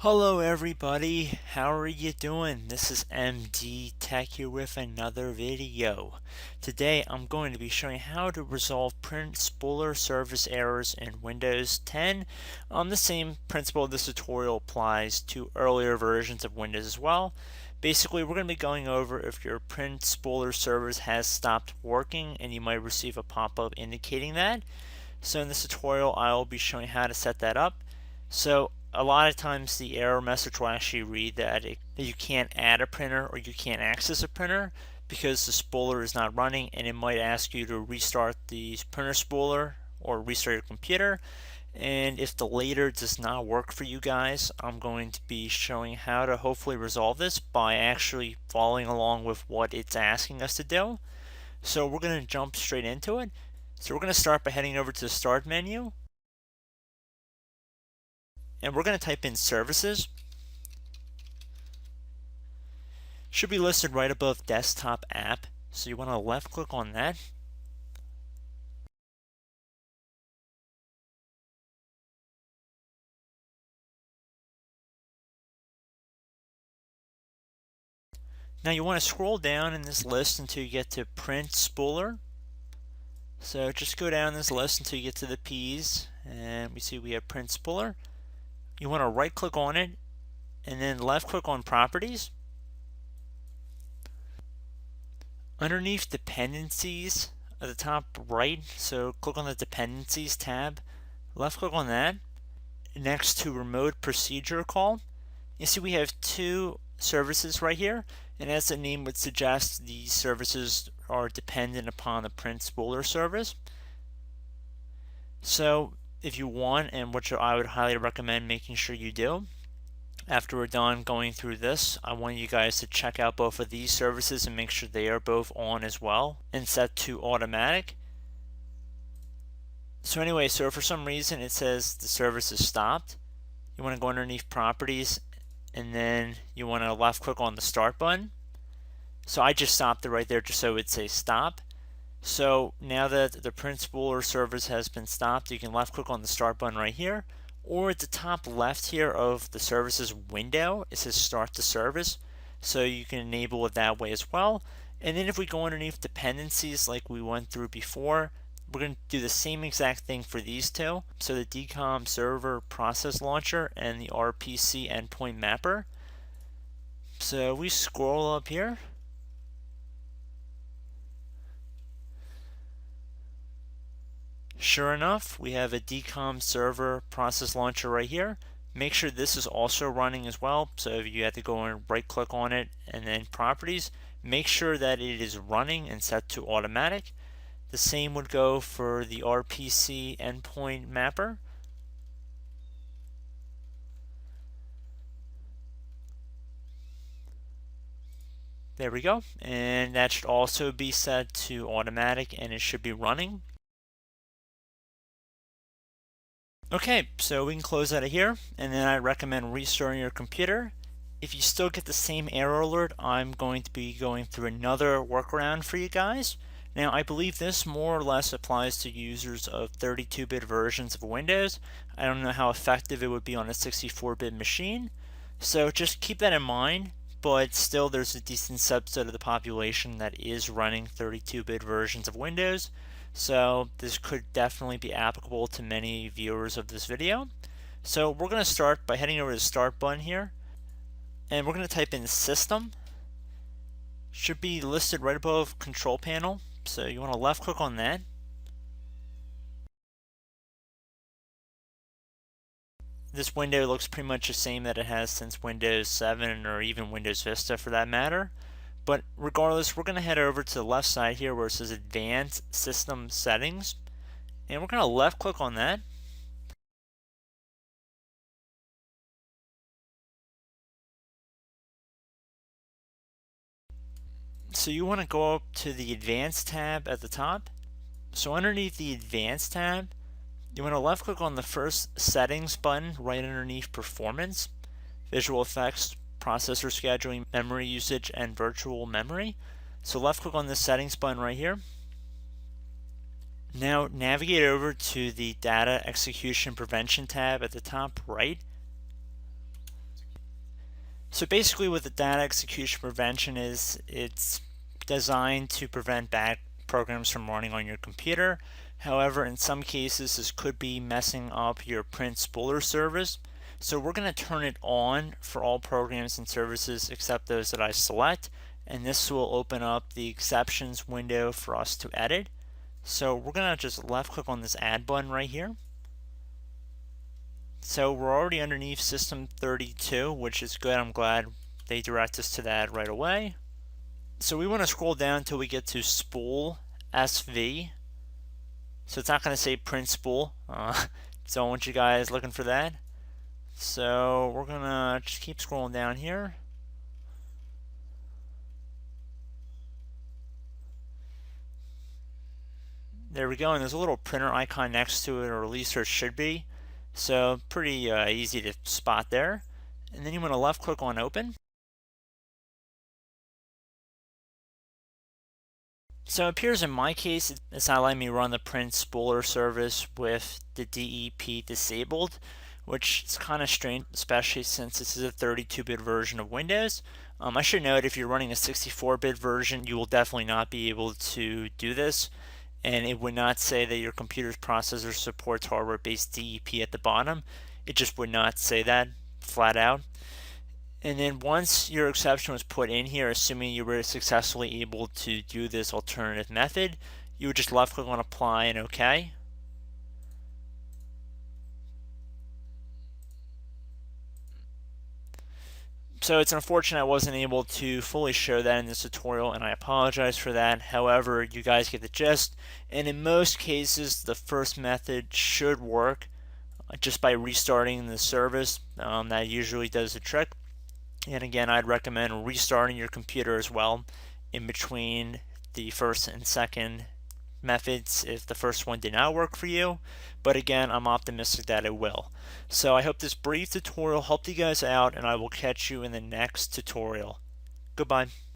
Hello everybody, how are you doing? This is MD Tech here with another video. Today I'm going to be showing how to resolve print spooler service errors in Windows 10. The same principle of this tutorial applies to earlier versions of Windows as well. Basically, we're going to be going over if your print spooler service has stopped working and you might receive a pop-up indicating that. So in this tutorial I'll be showing how to set that up. So a lot of times the error message will actually read that you can't add a printer or you can't access a printer because the spooler is not running, and it might ask you to restart the printer spooler or restart your computer. And if the later does not work for you guys, I'm going to be showing how to hopefully resolve this by actually following along with what it's asking us to do. So we're going to jump straight into it. So we're going to start by heading over to the Start menu. And we're going to type in services. Should be listed right above desktop app. So you want to left click on that. Now you want to scroll down in this list until you get to print spooler. So just go down this list until you get to the P's, and we see we have print spooler. You want to right click on it and then left click on properties. Underneath dependencies at the top right, so click on the dependencies tab, left click on that. Next to remote procedure call, you see we have two services right here, and as the name would suggest, these services are dependent upon the print spooler service. So if you want, and which I would highly recommend making sure you do, after we're done going through this, I want you guys to check out both of these services and make sure they are both on as well and set to automatic. So anyway, so for some reason it says the service is stopped, you want to go underneath properties and then you want to left click on the start button. So I just stopped it right there just so it would say stop. So now that the print spooler service has been stopped, you can left click on the start button right here, or at the top left here of the services window it says start the service, so you can enable it that way as well. And then if we go underneath dependencies like we went through before, we're going to do the same exact thing for these two, so the DCOM server process launcher and the RPC endpoint mapper. So we scroll up here. Sure enough, we have a DCOM server process launcher right here. Make sure this is also running as well. So if you have to go and right click on it and then properties, make sure that it is running and set to automatic. The same would go for the RPC endpoint mapper. There we go. And that should also be set to automatic and it should be running. Okay, so we can close out of here, and then I recommend restarting your computer. If you still get the same error alert, I'm going to be going through another workaround for you guys. Now, I believe this more or less applies to users of 32-bit versions of Windows. I don't know how effective it would be on a 64-bit machine, so just keep that in mind. But still, there's a decent subset of the population that is running 32-bit versions of Windows. So this could definitely be applicable to many viewers of this video. So we're going to start by heading over to the start button here, and we're going to type in system. Should be listed right above control panel, so you want to left click on that. This window looks pretty much the same that it has since Windows 7 or even Windows Vista for that matter. But regardless, we're going to head over to the left side here where it says Advanced System Settings, and we're going to left click on that. So you want to go up to the Advanced tab at the top. So underneath the Advanced tab, you want to left click on the first Settings button right underneath Performance, Visual Effects, Processor Scheduling, Memory Usage, and Virtual Memory. So left click on the Settings button right here. Now navigate over to the Data Execution Prevention tab at the top right. So basically what the data execution prevention is, it's designed to prevent bad programs from running on your computer. However, in some cases this could be messing up your print spooler service. So we're going to turn it on for all programs and services except those that I select, and this will open up the exceptions window for us to edit. So we're going to just left click on this add button right here. So we're already underneath system 32, which is good. I'm glad they direct us to that right away. So we want to scroll down until we get to spool SV. So it's not going to say print spool. Don't want you guys looking for that. So we're going to just keep scrolling down here. There we go, and there's a little printer icon next to it, or at least there should be. So pretty easy to spot there. And then you want to left click on open. So it appears in my case it's not letting me run the print spooler service with the DEP disabled, which is kind of strange, especially since this is a 32-bit version of Windows. I should note if you're running a 64-bit version, you will definitely not be able to do this, and it would not say that your computer's processor supports hardware-based DEP at the bottom. It just would not say that flat out. And then once your exception was put in here, assuming you were successfully able to do this alternative method, you would just left click on apply and OK. So it's unfortunate I wasn't able to fully show that in this tutorial, and I apologize for that. However, you guys get the gist, and in most cases the first method should work just by restarting the service. That usually does the trick. And again, I'd recommend restarting your computer as well in between the first and second methods if the first one did not work for you. But again, I'm optimistic that it will. So I hope this brief tutorial helped you guys out, and I will catch you in the next tutorial. Goodbye.